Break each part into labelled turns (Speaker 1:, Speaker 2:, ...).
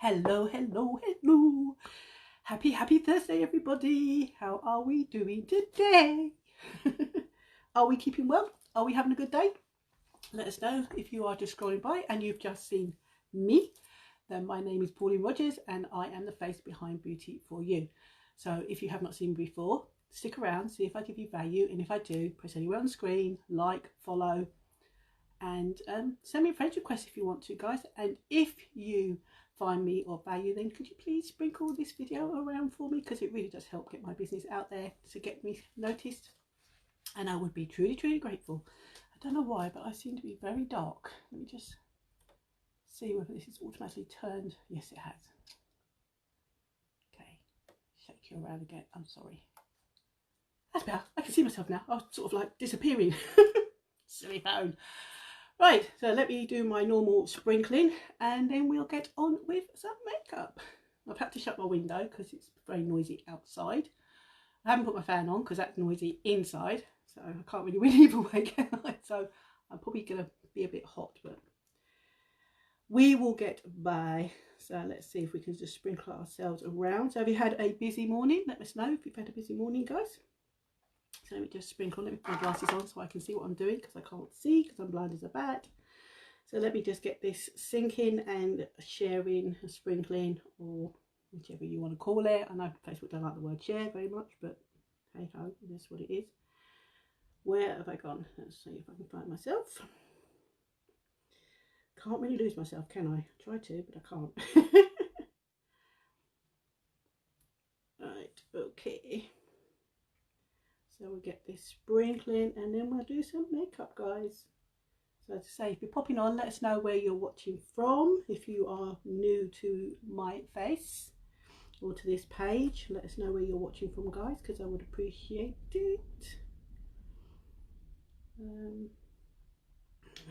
Speaker 1: Hello, hello, hello. Happy Thursday, everybody. How are we doing today? Are we keeping well? Are we having a good day? Let us know. If you are just scrolling by and you've just seen me, then my name is Pauline Rogers and I am the face behind Beauty For You. So if you have not seen me before, stick around, see if I give you value, and if I do, press anywhere on the screen, like, follow, and send me a friend request if you want to, guys. And if you find me of value, then could you please sprinkle this video around for me, because it really does help get my business out there to get me noticed, and I would be truly grateful. I don't know why, but I seem to be very dark. Let me just see whether this is automatically turned. Yes, it has. Okay, shake you around again. I'm sorry. That's better. I can see myself now. I was sort of like disappearing. Silly phone. Right, so let me do my normal sprinkling and then we'll get on with some makeup. I've had to shut my window because it's very noisy outside. I haven't put my fan on because that's noisy inside, so I can't really win either way, can I? So I'm probably going to be a bit hot, but we will get by. So let's see if we can just sprinkle ourselves around. So have you had a busy morning? Let us know if you've had a busy morning, guys. So let me just sprinkle. Let me put my glasses on so I can see what I'm doing, because I can't see because I'm blind as a bat. So let me just get this sinking and sharing, sprinkling, or whichever you want to call it. I know Facebook don't like the word share very much, but hey ho, that's what it is. Where have I gone? Let's see if I can find myself. Can't really lose myself, can I? I try to, but I can't. Right, okay. So we'll get this sprinkling and then we'll do some makeup, guys. So to say, if you're popping on, let us know where you're watching from. If you are new to my face or to this page, let us know where you're watching from, guys, because I would appreciate it. I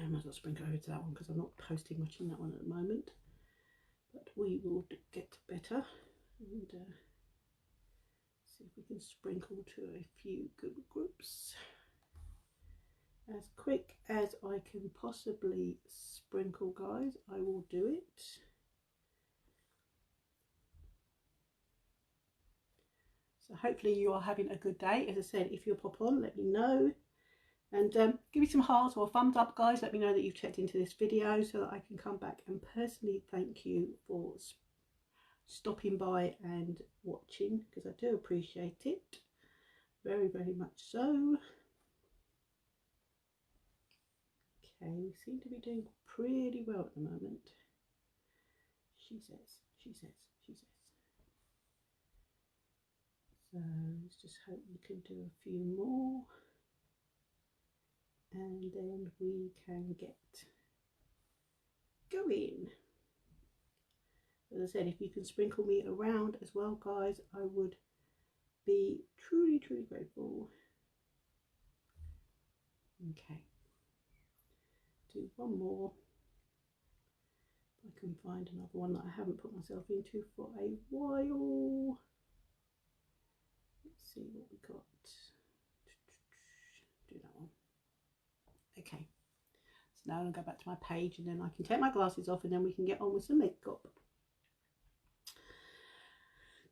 Speaker 1: might as well sprinkle over to that one because I'm not posting much in that one at the moment. But we will get better and see if we can sprinkle to a few good groups. As quick as I can possibly sprinkle, guys, I will do it. So hopefully you are having a good day. As I said, if you'll pop on, let me know. And give me some hearts or a thumbs up, guys. Let me know that you've checked into this video so that I can come back and personally thank you for stopping by and watching, because I do appreciate it. Very much so. Okay, we seem to be doing pretty well at the moment. She says. So let's just hope we can do a few more. And then we can get going. As I said, if you can sprinkle me around as well, guys, I would be truly grateful. Okay. Do one more. I can find another one that I haven't put myself into for a while. Let's see what we got. Do that one. Okay. So now I'm going to go back to my page and then I can take my glasses off and then we can get on with some makeup.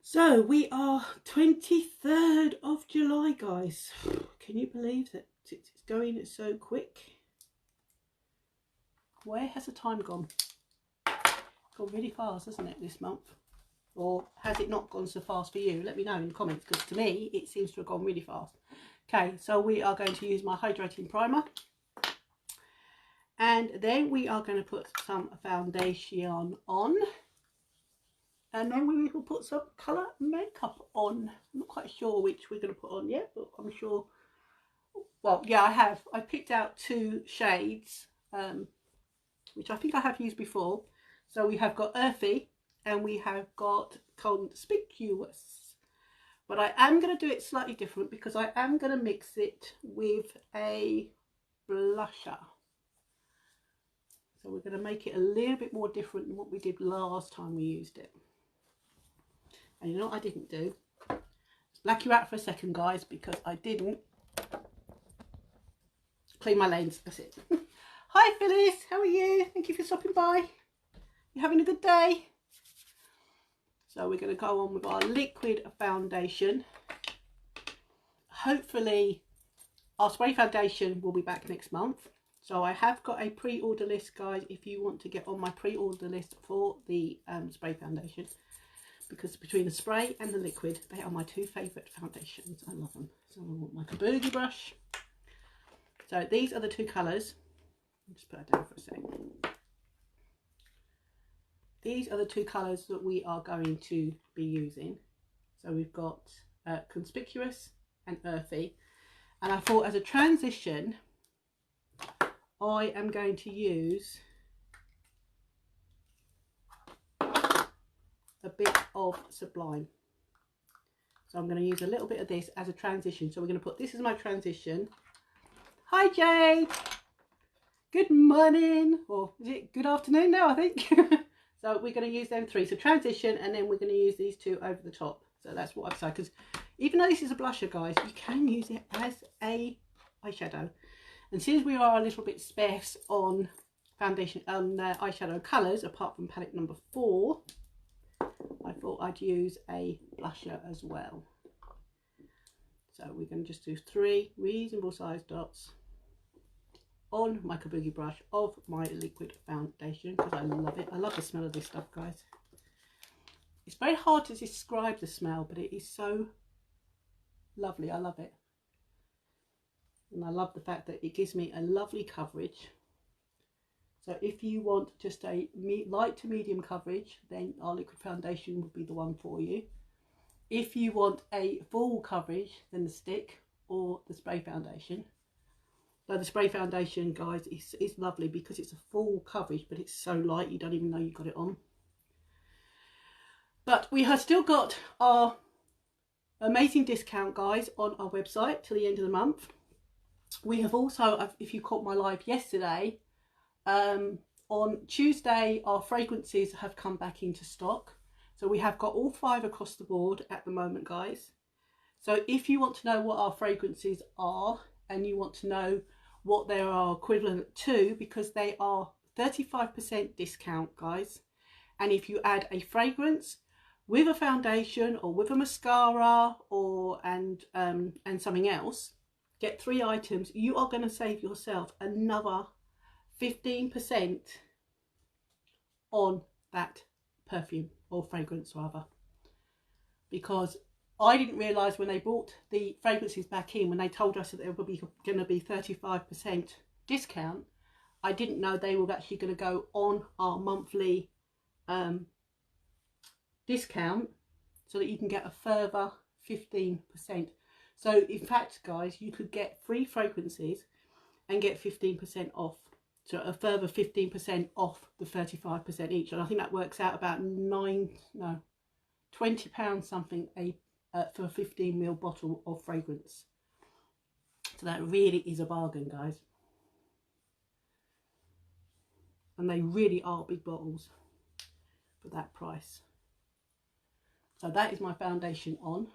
Speaker 1: So we are 23rd of July, guys. Can you believe that it's going so quick? Where has the time gone? It's gone really fast, hasn't it, this month? Or has it not gone so fast for you? Let me know in the comments, because to me it seems to have gone really fast. Okay, so we are going to use my hydrating primer. And then we are going to put some foundation on. And then we will put some colour makeup on. I'm not quite sure which we're going to put on yet, but I'm sure. Well, yeah, I have. I picked out two shades, which I think I have used before. So we have got Earthy and we have got Conspicuous. But I am going to do it slightly different because I am going to mix it with a blusher. So we're going to make it a little bit more different than what we did last time we used it. And you know what I didn't do? Just black you out for a second, guys, because I didn't clean my lens. That's it. Hi Phyllis, how are you? Thank you for stopping by. You having a good day? So we're going to go on with our liquid foundation. Hopefully our spray foundation will be back next month. So I have got a pre-order list, guys, if you want to get on my pre-order list for the spray foundation. Because between the spray and the liquid, they are my two favourite foundations. I love them. So I want my Kabuki brush. So these are the two colours. I'll just put that down for a second. These are the two colours that we are going to be using. So we've got Conspicuous and Earthy. And I thought as a transition, I am going to use a bit of Sublime. So I'm going to use a little bit of this as a transition. So we're going to put this as my transition. Hi Jade! Good morning! Or is it good afternoon now, I think? So we're going to use them three. So transition, and then we're going to use these two over the top. So that's what I've said. Because even though this is a blusher, guys, you can use it as a eyeshadow. And since we are a little bit sparse on foundation, eyeshadow colours, apart from palette number 4, I thought I'd use a blusher as well. So we're going to just do 3 reasonable sized dots on my Kabuki brush of my liquid foundation, because I love it. I love the smell of this stuff, guys. It's very hard to describe the smell, but it is so lovely. I love it. And I love the fact that it gives me a lovely coverage. So if you want just a light to medium coverage, then our liquid foundation would be the one for you. If you want a full coverage, then the stick or the spray foundation. So the spray foundation, guys, is lovely because it's a full coverage, but it's so light you don't even know you've got it on. But we have still got our amazing discount, guys, on our website till the end of the month. We have also, if you caught my live yesterday, on Tuesday our fragrances have come back into stock. So we have got all 5 across the board at the moment, guys. So if you want to know what our fragrances are and you want to know what they are equivalent to, because they are 35% discount, guys, and if you add a fragrance with a foundation or with a mascara or and something else, get 3 items, you are going to save yourself another 15% on that perfume or fragrance rather, because I didn't realise when they brought the fragrances back in, when they told us that they were going to be 35% discount, I didn't know they were actually going to go on our monthly discount so that you can get a further 15%. So in fact, guys, you could get 3 fragrances and get 15% off. So a further 15% off the 35% each. And I think that works out about £20 something for a 15ml bottle of fragrance. So that really is a bargain, guys. And they really are big bottles for that price. So that is my foundation on.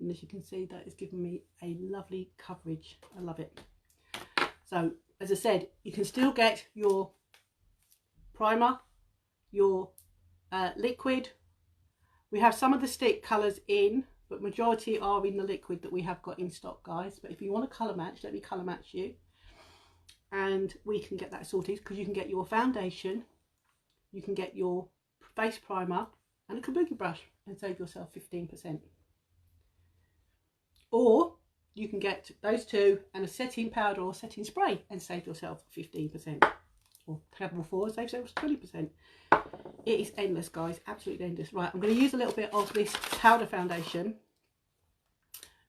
Speaker 1: And as you can see, that is giving me a lovely coverage. I love it. So as I said, you can still get your primer, your liquid. We have some of the stick colours in, but majority are in the liquid that we have got in stock, guys. But if you want to colour match, let me colour match you. And we can get that sorted, because you can get your foundation, you can get your face primer and a Kabuki brush and save yourself 15%. Or you can get those 2 and a setting powder or setting spray and save yourself 15%. Or level 4, save yourself 20%. It is endless, guys, absolutely endless. Right, I'm going to use a little bit of this powder foundation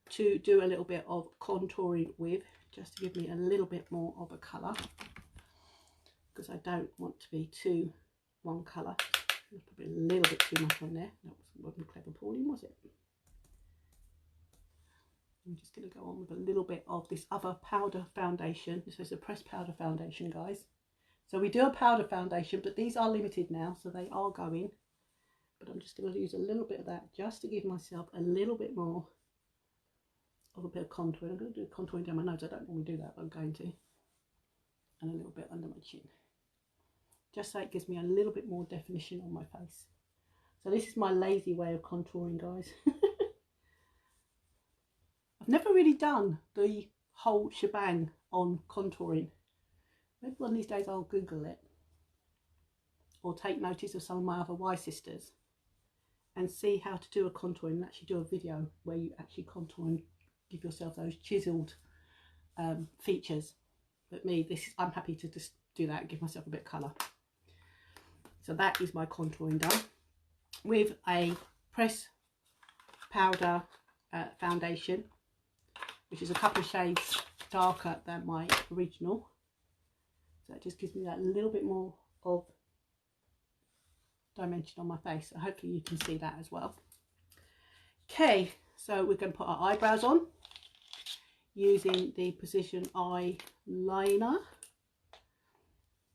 Speaker 1: to do a little bit of contouring with, just to give me a little bit more of a colour, because I don't want to be too one colour. Probably a little bit too much on there. That wasn't clever Pauline, was it? I'm just going to go on with a little bit of this other powder foundation. This is a pressed powder foundation, guys. So we do a powder foundation, but these are limited now, so they are going. But I'm just going to use a little bit of that just to give myself a little bit more of a bit of contouring. I'm going to do contouring down my nose. I don't normally do that, but I'm going to. And a little bit under my chin. Just so it gives me a little bit more definition on my face. So this is my lazy way of contouring, guys. I've never really done the whole shebang on contouring. Maybe one of these days I'll Google it, or take notice of some of my other Y sisters and see how to do a contour, and actually do a video where you actually contour and give yourself those chiseled features. But I'm happy to just do that and give myself a bit of colour. So that is my contouring done with a press powder foundation, which is a couple of shades darker than my original. So it just gives me that little bit more of dimension on my face. So hopefully you can see that as well. Okay, so we're going to put our eyebrows on using the Precision Eyeliner,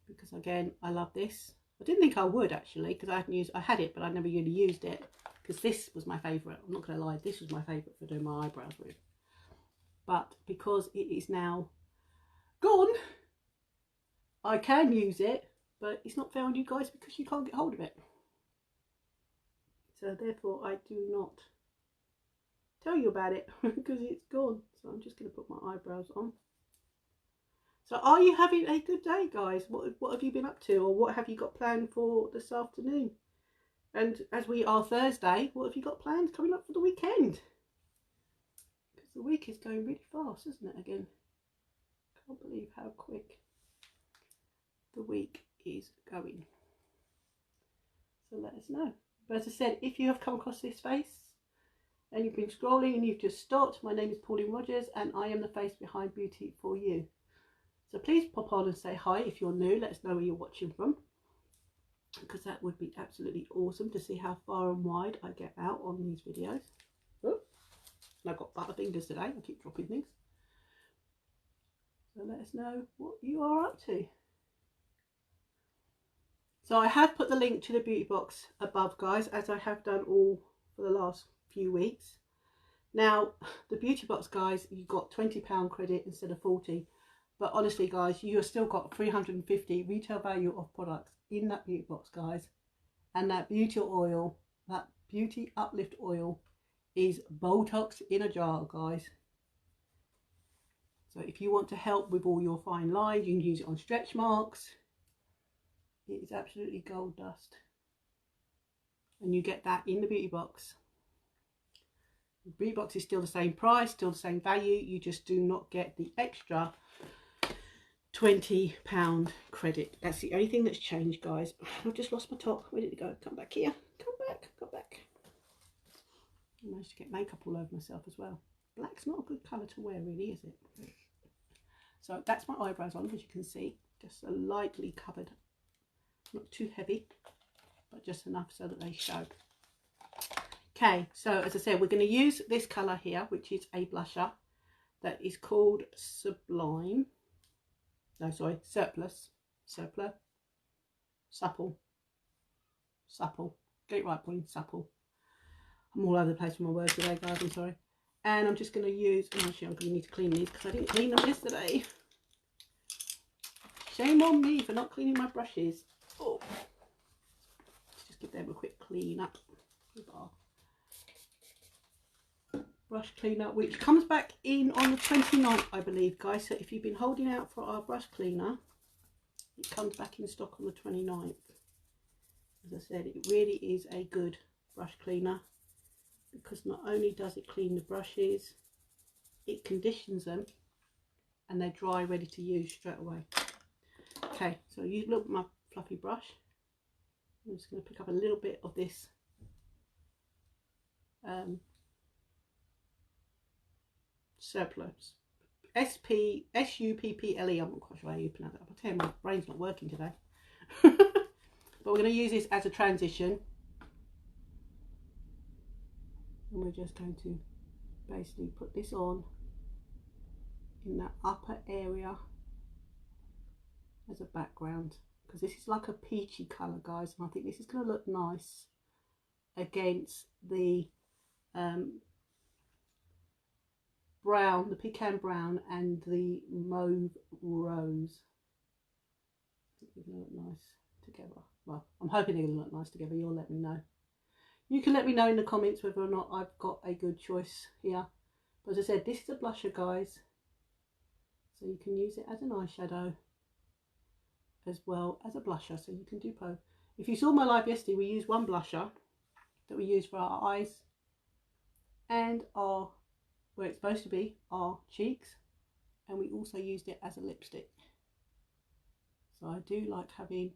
Speaker 1: because again I love this. I didn't think I would actually, because I had it but I never really used it, because this was my favourite. I'm not going to lie, this was my favourite for doing my eyebrows with. But because it is now gone, I can use it, but it's not fair on you guys because you can't get hold of it. So therefore I do not tell you about it because it's gone. So I'm just going to put my eyebrows on. So are you having a good day, guys? What have you been up to, or what have you got planned for this afternoon? And as we are Thursday, what have you got planned coming up for the weekend? Because the week is going really fast, isn't it, again? Can't believe how quick the week is going. So let us know. But as I said, if you have come across this face and you've been scrolling and you've just stopped, my name is Pauline Rogers and I am the face behind Beauty For You. So please pop on and say hi if you're new. Let us know where you're watching from, because that would be absolutely awesome to see how far and wide I get out on these videos. Oh, and I've got butter fingers today. I keep dropping things. So let us know what you are up to. So I have put the link to the beauty box above, guys, as I have done all for the last few weeks. Now, the beauty box, guys, you got £20 credit instead of 40. But honestly, guys, you have still got 350 retail value of products in that beauty box, guys. And that beauty oil, that beauty uplift oil, is Botox in a jar, guys. So if you want to help with all your fine lines, you can use it on stretch marks. It is absolutely gold dust. And you get that in the beauty box. The beauty box is still the same price, still the same value. You just do not get the extra £20 credit. That's the only thing that's changed, guys. I've just lost my top. Where did it go? Come back here. Come back. Come back. I managed to get makeup all over myself as well. Black's not a good colour to wear, really, is it? So that's my eyebrows on, as you can see. Just a lightly covered. Not too heavy, but just enough so that they show. Okay, so as I said, we're going to use this colour here, which is a blusher that is called Sublime. No, sorry, Surplus. Supple. Get it right, Pauline. Supple. I'm all over the place with my words today, guys. I'm sorry. And I'm just going to use. And actually, I'm going to need to clean these because I didn't clean them yesterday. Shame on me for not cleaning my brushes. Oh, let's just give them a quick clean up with our brush cleaner, which comes back in on the 29th, I believe, guys. So if you've been holding out for our brush cleaner, it comes back in stock on the 29th. As I said, it really is a good brush cleaner, because not only does it clean the brushes, it conditions them and they're dry, ready to use straight away. Okay, so you look at my fluffy brush. I'm just going to pick up a little bit of this Surplus. S-U-P-P-L-E. I'm not quite sure how you pronounce it. I'll tell you, my brain's not working today. But we're going to use this as a transition. And we're just going to basically put this on in that upper area as a background, because this is like a peachy colour, guys, and I think this is going to look nice against the brown, the pecan brown and the mauve rose. I think they're going to look nice together. Well, I'm hoping they're going to look nice together. You'll let me know. You can let me know in the comments whether or not I've got a good choice here. But as I said, this is a blusher, guys. So you can use it as an eyeshadow as well as a blusher. So you can do both. If you saw my live yesterday, we used one blusher that we use for our eyes and our, where it's supposed to be, our cheeks. And we also used it as a lipstick. So I do like having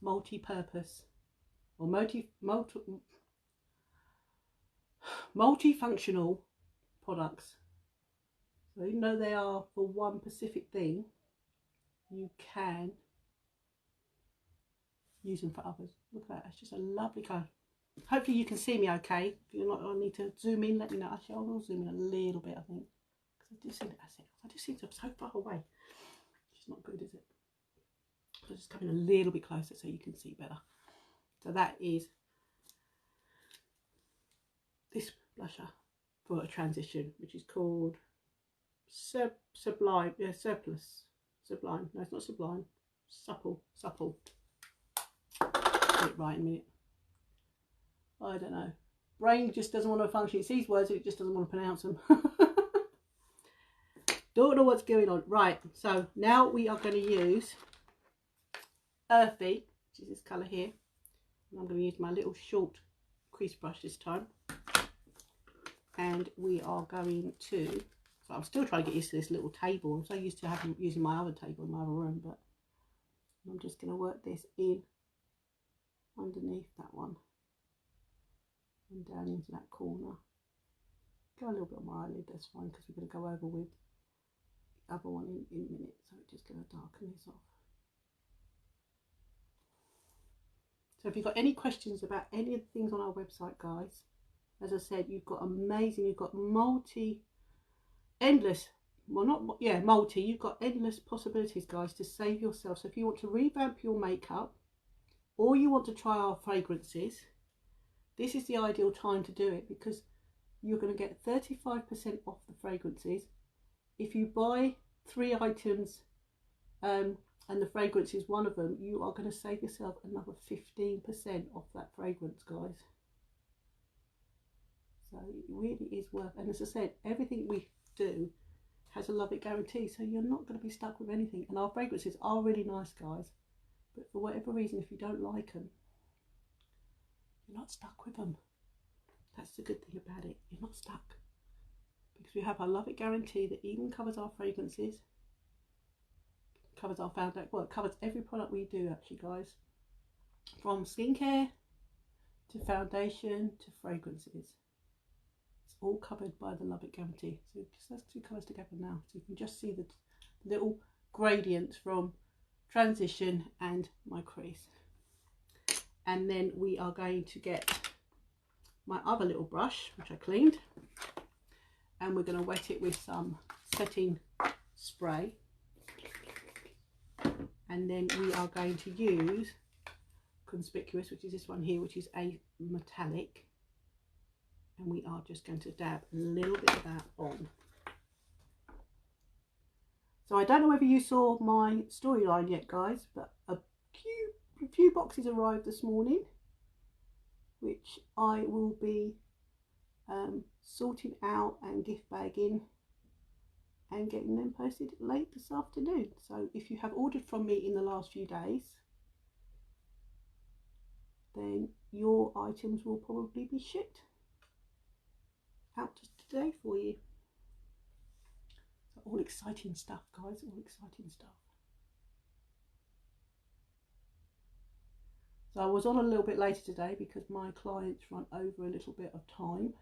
Speaker 1: multi-purpose or multifunctional products. So even though they are for one specific thing, you can use them for others. Look at that, it's just a lovely colour. Hopefully you can see me okay. If you're not, I need to zoom in, let me know. Actually, I will zoom in a little bit, I think. Because I just seem to be so far away. It's not good, is it? So just coming a little bit closer so you can see better. So that is this blusher for a transition, which is called Sublime. Yeah, Sublime. No, it's not Sublime. Supple. Get it right in a minute. I don't know. Brain just doesn't want to function. It sees words, it just doesn't want to pronounce them. Don't know what's going on. Right, so now we are going to use Earthy, which is this colour here. And I'm going to use my little short crease brush this time. And we are going to, so I'm still trying to get used to this little table. I'm so used to using my other table in my other room, but I'm just going to work this in underneath that one and down into that corner. Go a little bit on my eyelid, that's fine, because we're going to go over with the other one in a minute. So we're just going to darken this off. So if you've got any questions about any of the things on our website, guys, as I said, you've got amazing, you've got endless, well not, yeah, you've got endless possibilities, guys, to save yourself. So if you want to revamp your makeup or you want to try our fragrances, this is the ideal time to do it, because you're going to get 35% off the fragrances. If you buy 3 items and the fragrance is one of them, you are going to save yourself another 15% off that fragrance, guys. So it really is worth, and as I said, everything we do has a love it guarantee, so you're not going to be stuck with anything. And our fragrances are really nice, guys, but for whatever reason, if you don't like them, you're not stuck with them. That's the good thing about it, you're not stuck, because we have our love it guarantee that even covers our fragrances, covers our foundation, well, it covers every product we do actually, guys, from skincare to foundation to fragrances. It's all covered by the love it guarantee. So just those 2 colours together now, so you can just see the little gradients from transition and my crease. And then we are going to get my other little brush, which I cleaned, and we're going to wet it with some setting spray. And then we are going to use Conspicuous, which is this one here, which is a metallic. And we are just going to dab a little bit of that on. So I don't know whether you saw my storyline yet, guys, but a few boxes arrived this morning, which I will be sorting out and gift bagging and getting them posted late this afternoon. So if you have ordered from me in the last few days, then your items will probably be shipped out today for you. So all exciting stuff, guys, all exciting stuff. So I was on a little bit later today because my clients run over a little bit of time,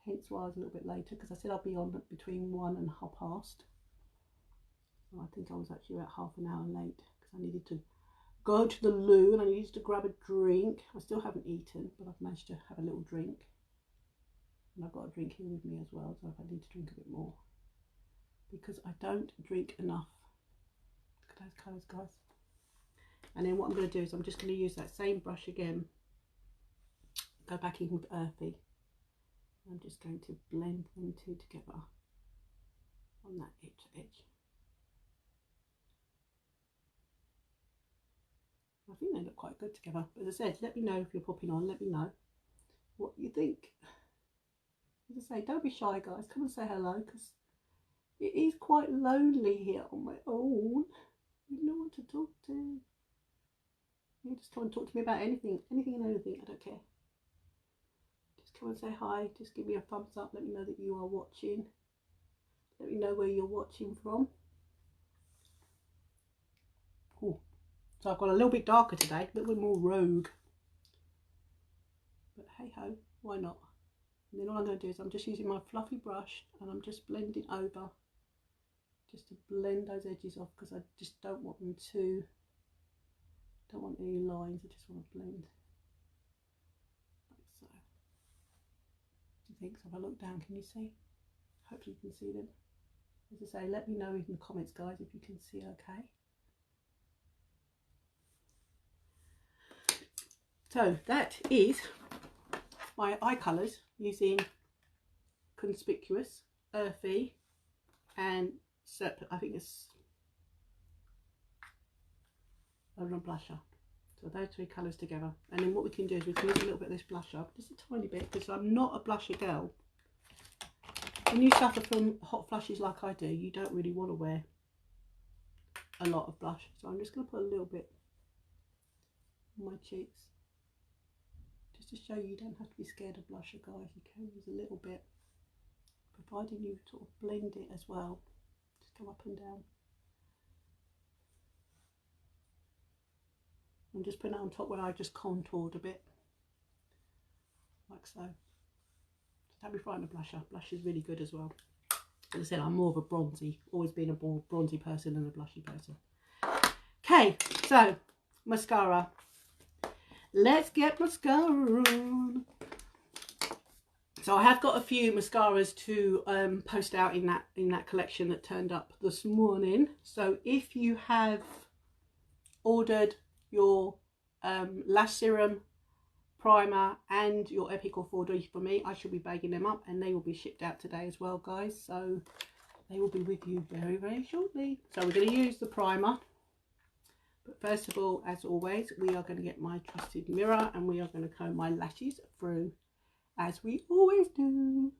Speaker 1: hence why I was a little bit later, because I said I'll be on between 1 and 1:30. So I think I was actually about half an hour late because I needed to go to the loo and I needed to grab a drink. I still haven't eaten, but I've managed to have a little drink. And I've got a drink here with me as well, so if I need to drink a bit more, because I don't drink enough. Look at those colours, guys. And then what I'm going to do is I'm just going to use that same brush again, go back in with Earthy. I'm just going to blend them two together on that edge to edge. I think they look quite good together. But as I said, let me know if you're popping on. Let me know what you think. As I say, don't be shy, guys. Come and say hello, because it is quite lonely here on my own. You know what to talk to. You just come and talk to me about anything and anything. I don't care. Just come and say hi. Just give me a thumbs up. Let me know that you are watching. Let me know where you're watching from. Cool. So I've got a little bit darker today, a little bit more rogue. But hey ho, why not? And then all I'm going to do is I'm just using my fluffy brush and I'm just blending over, just to blend those edges off, because I just don't want them to, don't want any lines, I just want to blend like so. Do you think so? If I look down, can you see? Hopefully you can see them. As I say, let me know in the comments, guys, if you can see okay. So that is my eye colours using Conspicuous, Earthy and I think it's a blusher. So those three colours together. And then what we can do is we can use a little bit of this blusher, just a tiny bit, because I'm not a blusher girl. When you suffer from hot flushes like I do, you don't really want to wear a lot of blush. So I'm just going to put a little bit on my cheeks. Just to show you don't have to be scared of blusher, guys. You can use a little bit, providing you sort of blend it as well. Just go up and down. I'm just putting it on top where I just contoured a bit, like so. Don't be frightened of blusher. Blush is really good as well. As I said, I'm more of a bronzy, always been a more bronzy person than a blushy person. Okay, so mascara. Let's get mascara on. So I have got a few mascaras to post out in that collection that turned up this morning. So if you have ordered your lash serum, primer and your Epic or 4D for me, I shall be bagging them up and they will be shipped out today as well, guys. So they will be with you very, very shortly. So we're going to use the primer. But first of all, as always, we are going to get my trusted mirror and we are going to comb my lashes through, as we always do.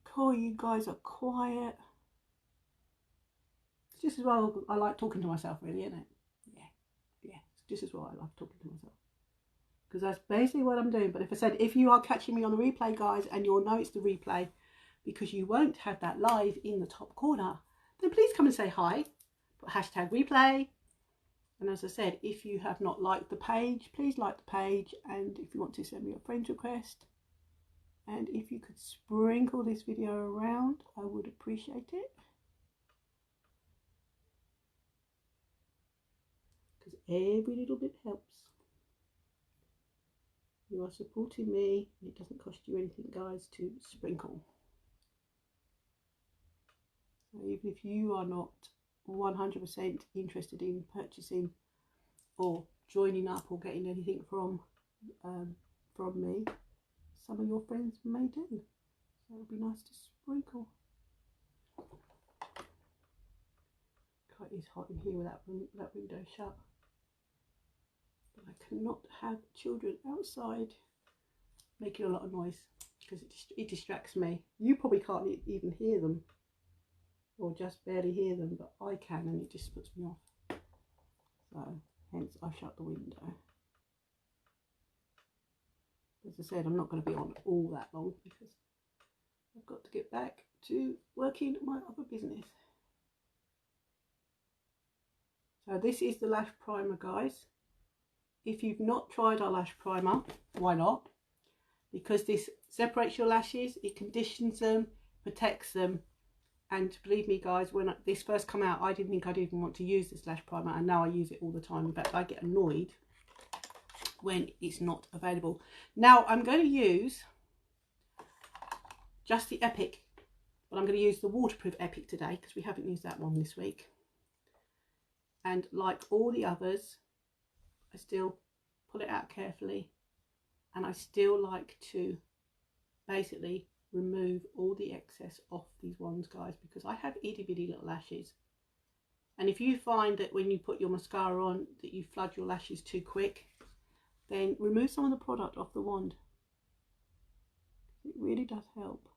Speaker 1: Cool, you guys are quiet. It's just as well I like talking to myself, really, isn't it? Yeah, it's just as well I like talking to myself. Because that's basically what I'm doing. But if I said, if you are catching me on the replay, guys, and you'll know it's the replay, because you won't have that live in the top corner, then please come and say hi. Put hashtag replay. And as I said, if you have not liked the page, please like the page. And if you want to send me a friend request, and if you could sprinkle this video around, I would appreciate it. Because every little bit helps. You are supporting me. It doesn't cost you anything, guys, to sprinkle. So even if you are not 100% interested in purchasing or joining up or getting anything from me, some of your friends may do. So it would be nice to sprinkle. God, it's hot in here with that window shut. But I cannot have children outside making a lot of noise, because it distracts me. You probably can't even hear them, or just barely hear them, but I can, and it just puts me off. So hence I shut the window. As I said, I'm not going to be on all that long because I've got to get back to working my other business. So this is the lash primer, guys. If you've not tried our lash primer, why not? Because this separates your lashes, it conditions them, protects them. And believe me, guys, when this first came out, I didn't think I'd even want to use this lash primer, and now I use it all the time. In fact, I get annoyed when it's not available. Now I'm going to use just the Epic, but I'm going to use the waterproof Epic today because we haven't used that one this week. And like all the others, I still pull it out carefully, and I still like to basically remove all the excess off these ones, guys, because I have itty bitty little lashes And if you find that when you put your mascara on that you flood your lashes too quick, then remove some of the product off the wand. It really does help.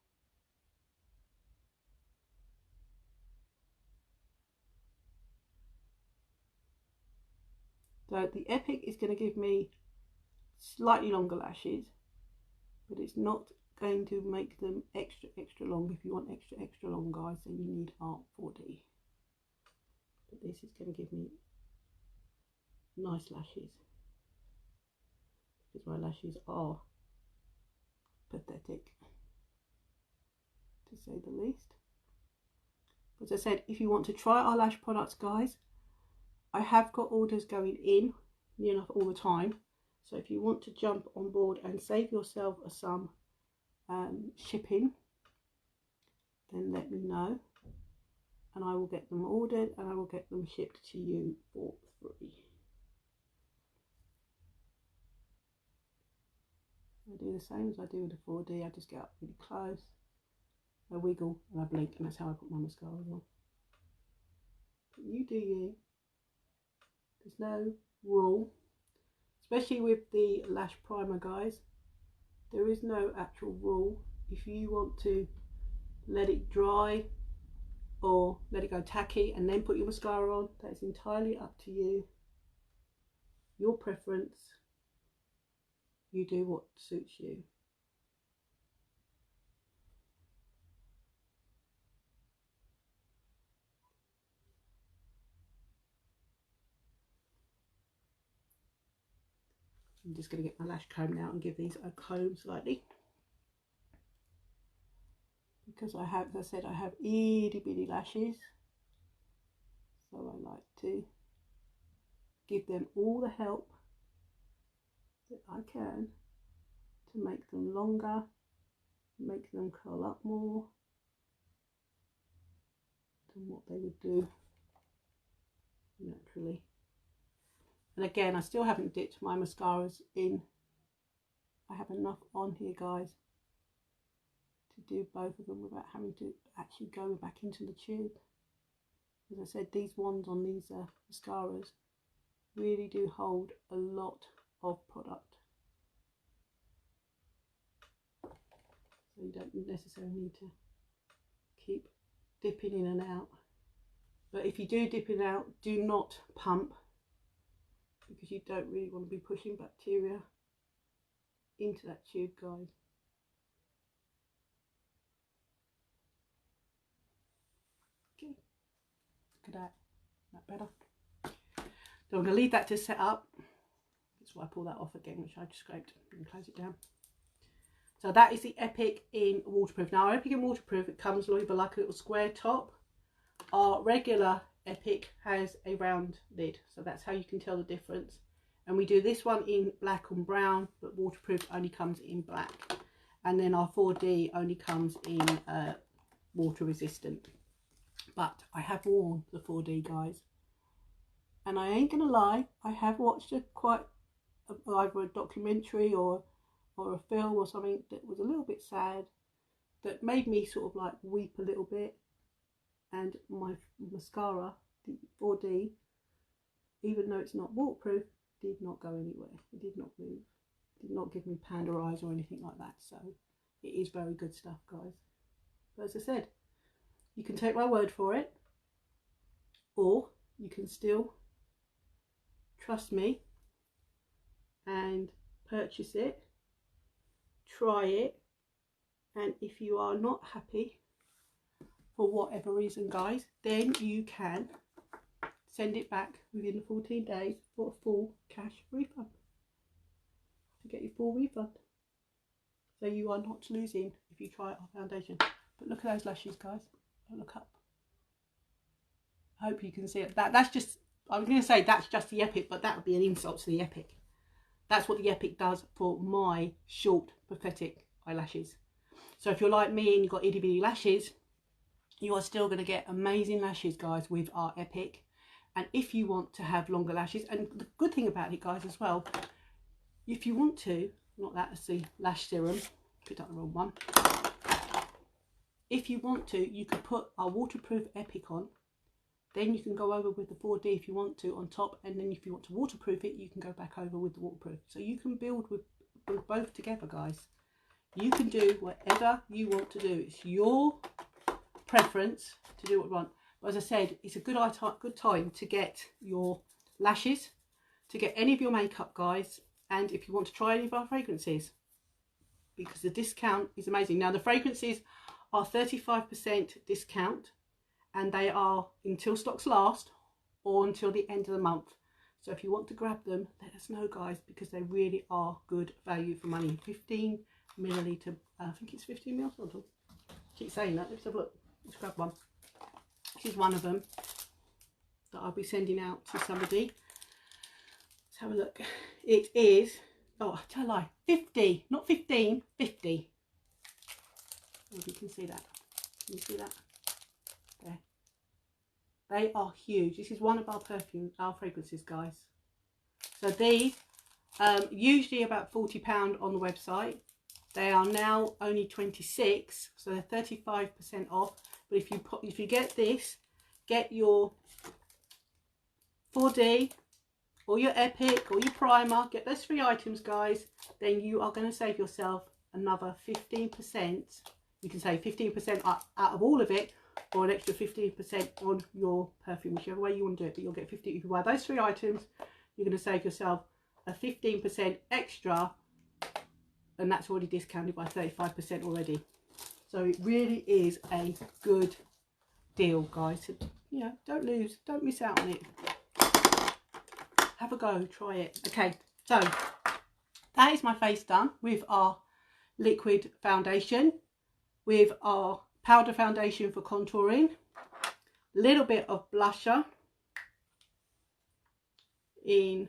Speaker 1: So the Epic is going to give me slightly longer lashes, but it's not going to make them extra long. If you want extra long, guys, then you need Art 4D. But this is going to give me nice lashes, because my lashes are pathetic, to say the least. As I said, if you want to try our lash products, guys, I have got orders going in near enough all the time. So if you want to jump on board and save yourself some shipping, then let me know, and I will get them ordered and I will get them shipped to you for free. I do the same as I do with the 4D. I just get up really close, I wiggle and I blink, and that's how I put my mascara on. But you do you. There's no rule, especially with the lash primer, guys. There is no actual rule. If you want to let it dry or let it go tacky and then put your mascara on, that is entirely up to you. Your preference. You do what suits you. I'm just going to get my lash comb now and give these a comb slightly, because I have, as I said, I have itty bitty lashes, so I like to give them all the help that I can to make them longer, make them curl up more than what they would do naturally. And again, I still haven't dipped my mascaras in. I have enough on here, guys, to do both of them without having to actually go back into the tube. As I said, these wands on these mascaras really do hold a lot of product. So you don't necessarily need to keep dipping in and out. But if you do dip in and out, do not pump, because you don't really want to be pushing bacteria into that tube, guys. Okay, look at that. That better? So I'm going to leave that to set up. That's why I pull that off again, which I just scraped, and close it down. So that is the Epic in waterproof. Now, our Epic in waterproof, it comes with like a little square top. Our regular Epic has a round lid, so that's how you can tell the difference. And we do this one in black and brown, but waterproof only comes in black. And then our 4D only comes in water resistant. But I have worn the 4D, guys, and I ain't gonna lie, I have watched either a documentary or a film or something that was a little bit sad, that made me sort of like weep a little bit. And my mascara, the 4D, even though it's not waterproof, did not go anywhere. It did not move. It did not give me panda eyes or anything like that. So it is very good stuff, guys. But as I said, you can take my word for it, or you can still trust me and purchase it, try it, and if you are not happy for whatever reason, guys, then you can send it back within the 14 days for a full cash refund, to get your full refund. So you are not losing if you try our foundation. But look at those lashes, guys. Look up. I hope you can see it. That's just, I was going to say that's just the Epic, but that would be an insult to the Epic. That's what the Epic does for my short, pathetic eyelashes. So if you're like me and you've got itty bitty lashes, you are still going to get amazing lashes, guys, with our Epic. And if you want to have longer lashes, and the good thing about it, guys, as well, if you want to, not that, it's the lash serum, picked up the wrong one. If you want to, you could put our waterproof Epic on Then you can go over with the 4D if you want to on top, and then if you want to waterproof it, you can go back over with the waterproof. So you can build with both together, guys. You can do whatever you want to do. It's your preference to do what you want. But as I said, it's a good time to get your lashes, to get any of your makeup, guys, and if you want to try any of our fragrances, because the discount is amazing. Now the fragrances are 35% discount, and they are until stocks last or until the end of the month. So if you want to grab them, let us know, guys, because they really are good value for money. 15 milliliter, I think it's 15 mils. I keep saying that. Let's have a look. Let's grab one. This is one of them that I'll be sending out to somebody. Let's have a look. It is, oh, tell a lie, 50, not 15, 50. Oh, you can see that. Can you see that? There. They are huge. This is one of our fragrances, guys. So these, usually about £40 on the website. They are now only 26, so they're 35% off. But if you get this, get your 4D or your Epic or your primer, get those 3 items, guys, then you are going to save yourself another 15%. You can save 15% out of all of it, or an extra 15% on your perfume, whichever way you want to do it. But you'll get 50. If you buy those 3 items, you're going to save yourself a 15% extra, and that's already discounted by 35% already. So it really is a good deal, guys. So, you know, don't miss out on it. Have a go, try it. Okay, so that is my face done with our liquid foundation, with our powder foundation for contouring, a little bit of blusher in,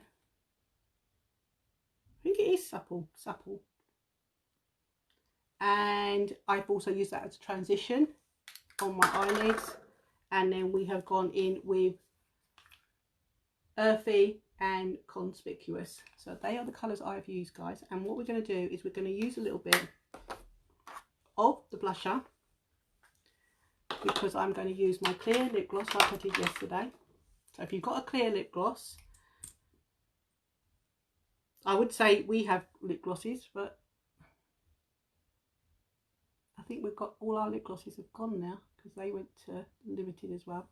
Speaker 1: I think it is supple, and I've also used that as a transition on my eyelids. And then we have gone in with earthy and conspicuous. So they are the colours I've used, guys. And what we're going to do is we're going to use a little bit of the blusher, because I'm going to use my clear lip gloss like I did yesterday. So if you've got a clear lip gloss, I would say we have lip glosses, but I think we've got all our lip glosses have gone now, because they went to limited as well.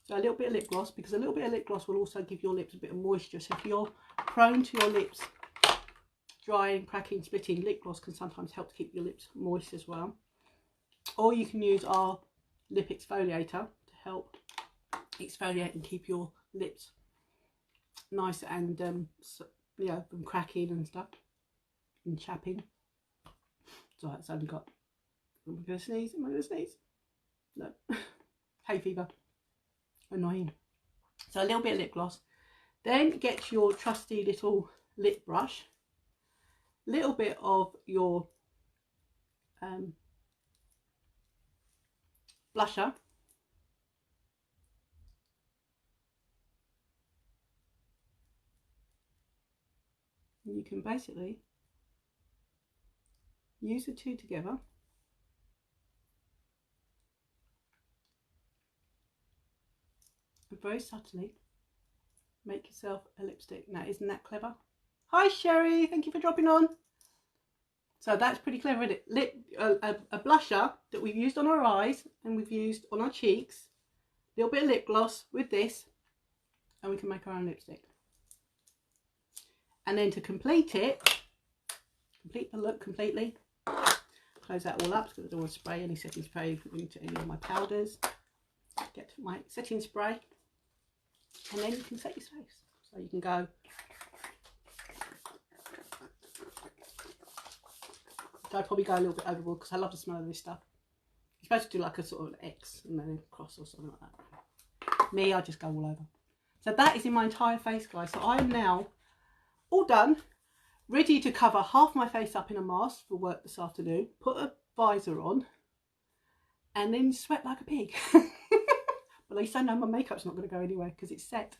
Speaker 1: So a little bit of lip gloss, because a little bit of lip gloss will also give your lips a bit of moisture. So if you're prone to your lips drying, cracking, splitting, lip gloss can sometimes help to keep your lips moist as well. Or you can use our lip exfoliator to help exfoliate and keep your lips nice and you know, from cracking and stuff and chapping. So it's only got, am I going to sneeze? Am I going to sneeze? No. Hay fever. Annoying. So a little bit of lip gloss. Then get your trusty little lip brush. Little bit of your blusher. And you can basically use the two together and very subtly make yourself a lipstick. Now, isn't that clever? Hi Sherry, thank you for dropping on. So that's pretty clever, isn't it? A blusher that we've used on our eyes and we've used on our cheeks, a little bit of lip gloss with this, and we can make our own lipstick. And then to complete it, complete the look completely, close that all up because I don't want to spray any setting spray into any of my powders. Get my setting spray, and then you can set your face. So you can go, I'd probably go a little bit overboard because I love the smell of this stuff. You're supposed to do like a sort of X and then a cross or something like that. Me, I just go all over. So that is in my entire face, guys. So I am now all done, ready to cover half my face up in a mask for work this afternoon, put a visor on, and then sweat like a pig. But at least I know my makeup's not going to go anywhere because it's set.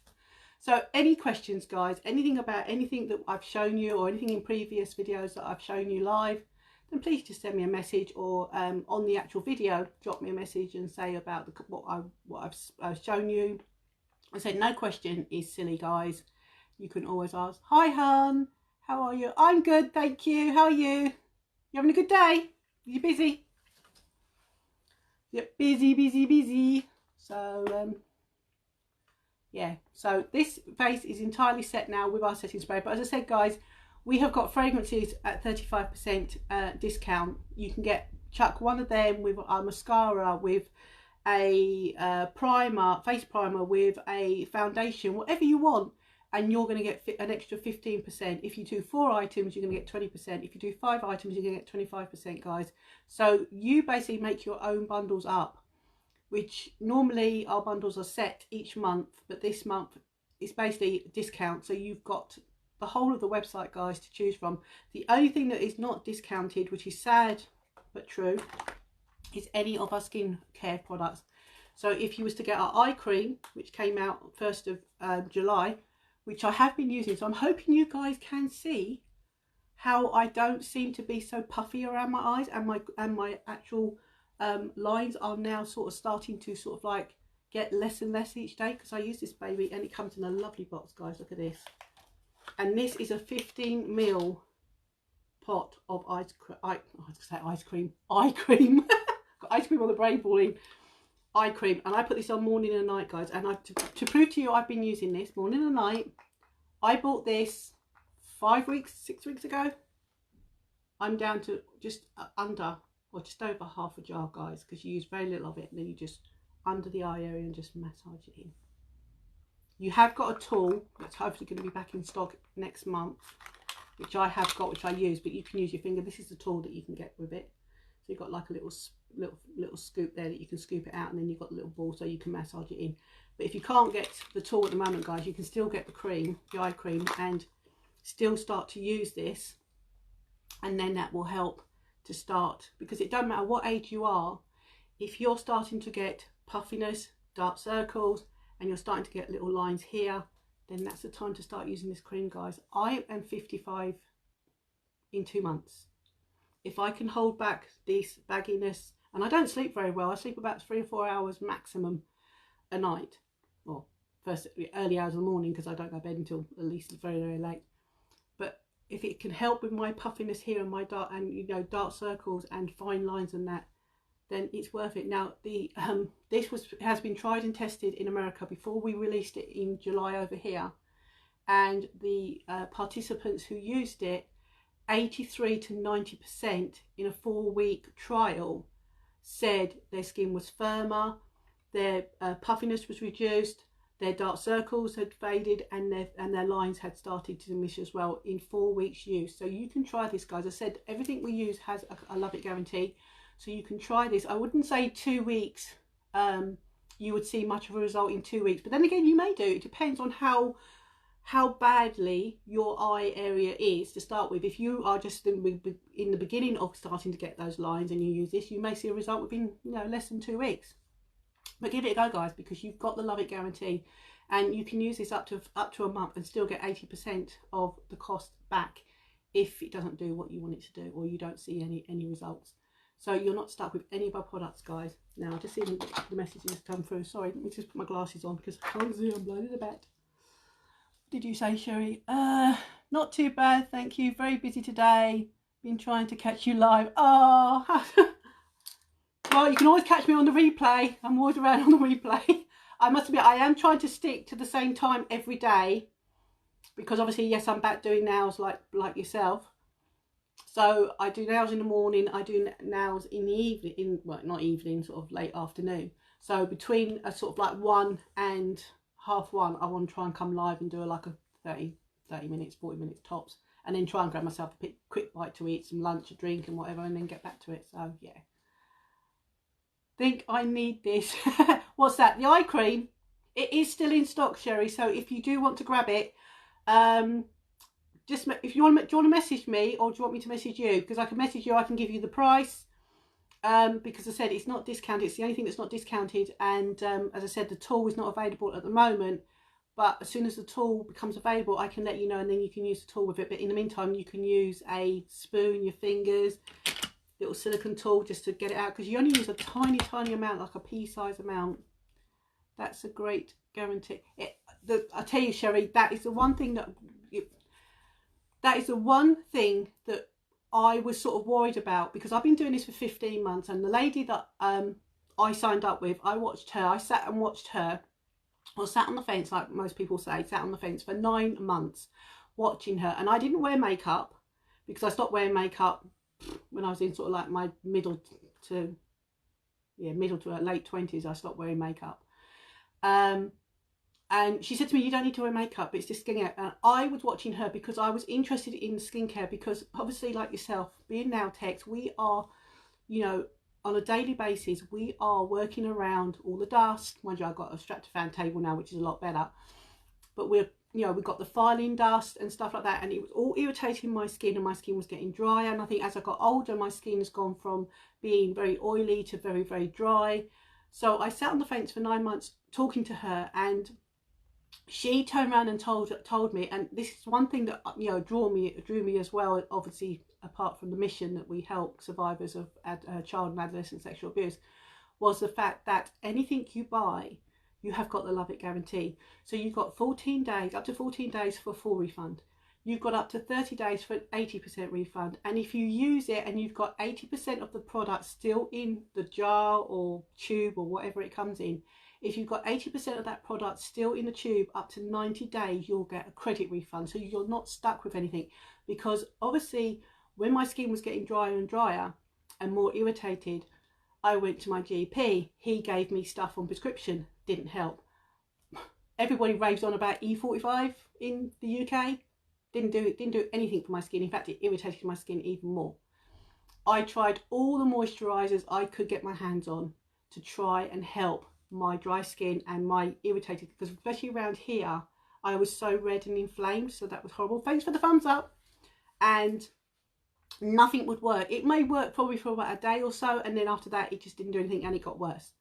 Speaker 1: So any questions, guys, anything about anything that I've shown you or anything in previous videos that I've shown you live, then please just send me a message, or on the actual video, drop me a message and say about what I've shown you. I said no question is silly, guys. You can always ask, hi hun, how are you? I'm good, thank you. How are you? You having a good day? You busy? Yep, busy. So yeah, so this base is entirely set now with our setting spray. But as I said, guys, we have got fragrances at 35% discount. You can chuck one of them with our mascara, with a primer, face primer, with a foundation, whatever you want, and you're going to get an extra 15%. If you do 4 items, you're going to get 20%. If you do 5 items, you're going to get 25%, guys. So you basically make your own bundles up, which normally our bundles are set each month, but this month is basically a discount. So you've got the whole of the website, guys, to choose from. The only thing that is not discounted, which is sad but true, is any of our skincare products. So if you was to get our eye cream, which came out 1st of July, which I have been using, so I'm hoping you guys can see how I don't seem to be so puffy around my eyes, and my actual lines are now sort of starting to sort of like get less and less each day, because I use this baby, and it comes in a lovely box, guys. Look at this. And this is a 15ml pot of eye cream. Got ice cream on the brain balling. Eye cream, and I put this on morning and night, guys. And to prove to you, I've been using this morning and night. I bought this 6 weeks ago. I'm down to just under, or just over half a jar, guys, because you use very little of it, and then you just under the eye area and just massage it in. You have got a tool that's hopefully going to be back in stock next month, which I have got, which I use, but you can use your finger. This is the tool that you can get with it. So you've got like a little scoop there that you can scoop it out, and then you've got the little ball so you can massage it in. But if you can't get the tool at the moment, guys, you can still get the cream, the eye cream, and still start to use this, and then that will help to start, because it doesn't matter what age you are, if you're starting to get puffiness, dark circles, and you're starting to get little lines here, then that's the time to start using this cream, guys. I am 55 in 2 months. If I can hold back this bagginess, and I don't sleep very well, I sleep about 3 or 4 hours maximum a night, or first early hours of the morning, because I don't go to bed until at least very, very late. But if it can help with my puffiness here and my dark, and dark circles and fine lines and that, then it's worth it. Now this has been tried and tested in America before we released it in July over here, and the participants who used it, 83 to 90% in a 4-week trial, said their skin was firmer, their puffiness was reduced, their dark circles had faded, and their lines had started to diminish as well in 4 weeks use. So you can try this, guys. I said everything we use has a love it guarantee, so you can try this. I wouldn't say 2 weeks you would see much of a result in 2 weeks, but then again, you may do. It depends on how badly your eye area is to start with. If you are just in the beginning of starting to get those lines and you use this, you may see a result within less than 2 weeks. But give it a go, guys, because you've got the love it guarantee, and you can use this up to a month and still get 80% of the cost back if it doesn't do what you want it to do, or you don't see any results. So you're not stuck with any of our products, guys. Now I just see the messages come through. Sorry, let me just put my glasses on because I can't see. I'm blinded a bit. Did you say, Sherry? Not too bad, thank you. Very busy today. Been trying to catch you live. Oh. Well, you can always catch me on the replay. I'm always around on the replay. I must admit, I am trying to stick to the same time every day, because obviously, yes, I'm back doing nails like yourself. So I do nails in the morning. I do nails in the evening, well, not evening, sort of late afternoon. So between a sort of like 1 and 1:30, I want to try and come live and do like a 30 minutes, 40 minutes tops, and then try and grab myself a quick bite to eat, some lunch, a drink and whatever, and then get back to it. So yeah. Think I need this. What's that? The eye cream. It is still in stock, Sherry. So if you do want to grab it, just if you want to message me, or do you want me to message you? Because I can message you. I can give you the price. Because I said it's not discounted. It's the only thing that's not discounted. And as I said, the tool is not available at the moment. but as soon as the tool becomes available, I can let you know, and then you can use the tool with it. But in the meantime, you can use a spoon, your fingers, little silicone tool just to get it out, because you only use a tiny amount, like a pea size amount. That's a great guarantee. I tell you, Sherry, that is the one thing that I was sort of worried about, because I've been doing this for 15 months, and the lady that I signed up with, I watched her, I sat and watched her, or sat on the fence, like most people say, sat on the fence for 9 months watching her. And I didn't wear makeup, because I stopped wearing makeup when I was in sort of like my middle to late 20s. I stopped wearing makeup. And she said to me, you don't need to wear makeup, it's just skincare. And I was watching her because I was interested in skincare, because obviously, like yourself, being nail techs, we are, you know, on a daily basis, we are working around all the dust. Mind you, I've got a Straptofan table now, which is a lot better. But we've got the filing dust and stuff like that, and it was all irritating my skin, and my skin was getting drier. And I think as I got older, my skin has gone from being very oily to very, very dry. So I sat on the fence for 9 months talking to her, and she turned around and told me, and this is one thing that, you know, drew me as well, obviously, apart from the mission that we help survivors of child and adolescent sexual abuse, was the fact that anything you buy, you have got the Love It guarantee. So you've got 14 days, up to 14 days for full refund. You've got up to 30 days for an 80% refund. And if you use it and you've got 80% of the product still in the jar or tube or whatever it comes in, if you've got 80% of that product still in the tube up to 90 days, you'll get a credit refund. So you're not stuck with anything. Because obviously, when my skin was getting drier and drier and more irritated, I went to my GP. He gave me stuff on prescription. Didn't help. Everybody raves on about E45 in the UK. Didn't do anything for my skin. In fact, it irritated my skin even more. I tried all the moisturisers I could get my hands on to try and help my dry skin and my irritated, because especially around here, I was so red and inflamed. So that was horrible. Thanks for the thumbs up. And nothing would work. It may work probably for about a day or so, and then after that it just didn't do anything, and it got worse.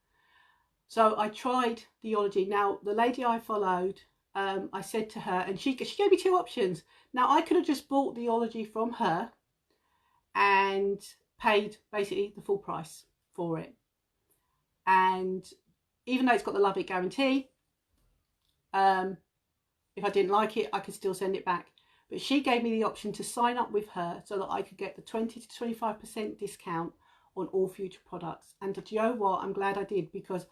Speaker 1: So I tried the Ology. Now the lady I followed, I said to her, and she gave me 2 options. Now I could have just bought the Ology from her and paid basically the full price for it, and even though it's got the Love It guarantee, if I didn't like it, I could still send it back. But she gave me the option to sign up with her so that I could get the 20 to 25% discount on all future products. And do you know what? I'm glad I did, because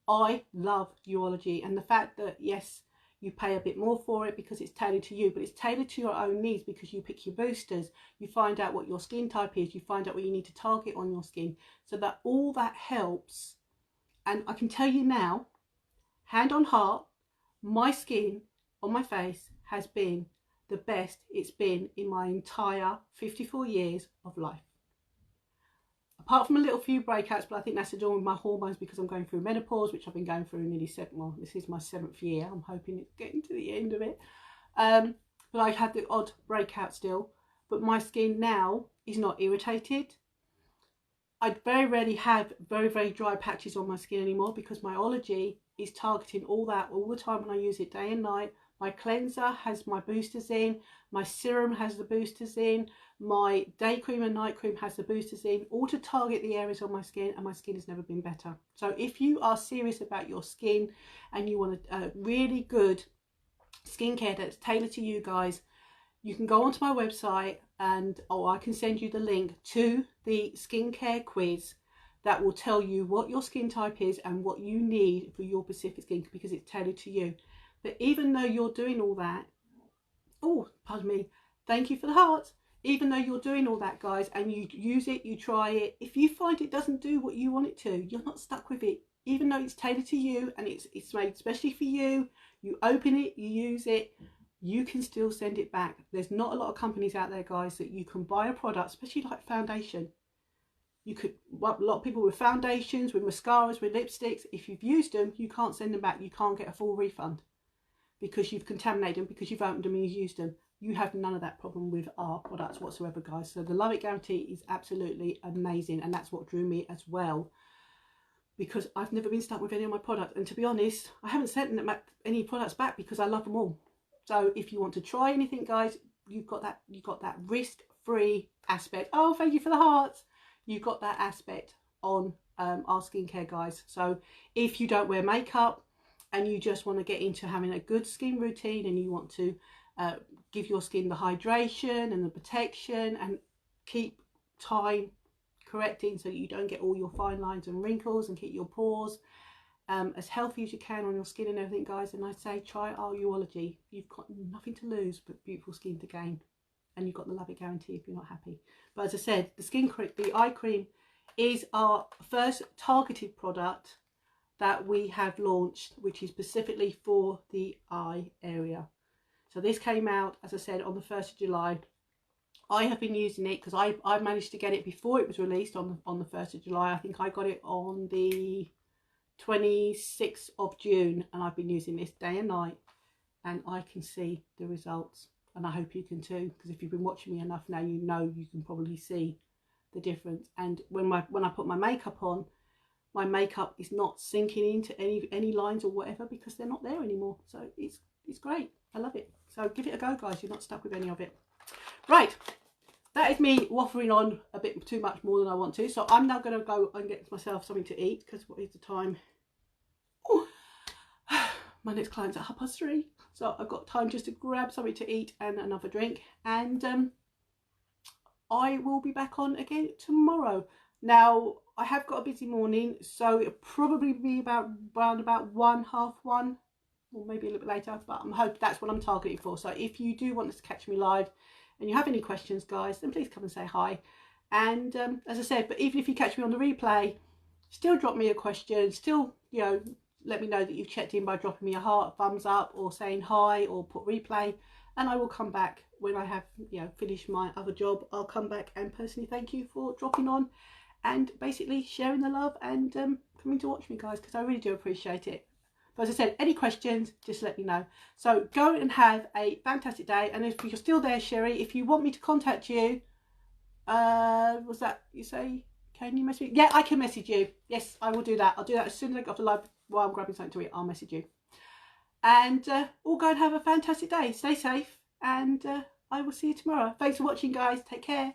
Speaker 1: I love Duology. And the fact that, yes, you pay a bit more for it because it's tailored to you, but it's tailored to your own needs, because you pick your boosters, you find out what your skin type is, you find out what you need to target on your skin, so that all that helps. And I can tell you now, hand on heart, my skin on my face has been the best it's been in my entire 54 years of life. Apart from a little few breakouts, but I think that's to do with my hormones, because I'm going through menopause, which I've been going through nearly this is my 7th year. I'm hoping it's getting to the end of it. But I had the odd breakout still. But my skin now is not irritated. I very rarely have very, very dry patches on my skin anymore, because my Ology is targeting all that all the time when I use it day and night. My cleanser has my boosters in, my serum has the boosters in, my day cream and night cream has the boosters in, all to target the areas on my skin, and my skin has never been better. So if you are serious about your skin and you want a really good skincare that's tailored to you guys, you can go onto my website, and I can send you the link to the skincare quiz that will tell you what your skin type is and what you need for your specific skin, because it's tailored to you. But even though you're doing all that, oh, pardon me, thank you for the hearts. Even though you're doing all that, guys, and you use it, you try it, if you find it doesn't do what you want it to, you're not stuck with it. Even though it's tailored to you and it's made especially for you, you open it, you use it, you can still send it back. There's not a lot of companies out there, guys, that you can buy a product, especially like foundation. You could, a lot of people with foundations, with mascaras, with lipsticks, if you've used them, you can't send them back. You can't get a full refund because you've contaminated them, because you've opened them and you've used them. You have none of that problem with our products whatsoever, guys. So the Love It guarantee is absolutely amazing, and that's what drew me as well. because I've never been stuck with any of my products. And to be honest, I haven't sent them any products back because I love them all. So if you want to try anything, guys, you've got that risk-free aspect. Oh, thank you for the hearts. You've got that aspect on our skincare, guys. So if you don't wear makeup and you just want to get into having a good skin routine, and you want to give your skin the hydration and the protection and keep time correcting so that you don't get all your fine lines and wrinkles, and keep your pores as healthy as you can on your skin and everything, guys, and I say try our Uology. You've got nothing to lose but beautiful skin to gain, and you've got the love it guarantee if you're not happy. But as I said, the eye cream is our first targeted product that we have launched, which is specifically for the eye area. So this came out, as I said, on the 1st of July. I have been using it because I managed to get it before it was released on the 1st of July. I think I got it on the 26th of June, and I've been using this day and night, and I can see the results, and I hope you can too, because if you've been watching me enough now, you know you can probably see the difference. And when I put my makeup on, my makeup is not sinking into any lines or whatever, because they're not there anymore. So it's great. I love it. So give it a go, guys. You're not stuck with any of it. Right, that is me waffling on a bit too much more than I want to. So I'm now going to go and get myself something to eat, because what is the time? Oh, my next client's at 3:30. So I've got time just to grab something to eat and another drink. And I will be back on again tomorrow. Now, I have got a busy morning, so it'll probably be around about 1:30, or maybe a little bit later, but I'm hoping that's what I'm targeting for. So if you do want to catch me live and you have any questions, guys, then please come and say hi. And as I said, but even if you catch me on the replay, still drop me a question, still, you know, let me know that you've checked in by dropping me a heart, thumbs up, or saying hi, or put replay, and I will come back when I have, you know, finished my other job. I'll come back and personally thank you for dropping on and basically sharing the love and coming to watch me, guys, because I really do appreciate it. But as I said, any questions, just let me know. So go and have a fantastic day. And if you're still there, Sherry, if you want me to contact you, was that you say, can you message me? Yeah, I can message you. Yes, I will do that. I'll do that as soon as I get off the live while I'm grabbing something to eat. I'll message you. And all go and have a fantastic day. Stay safe, and I will see you tomorrow. Thanks for watching, guys. Take care.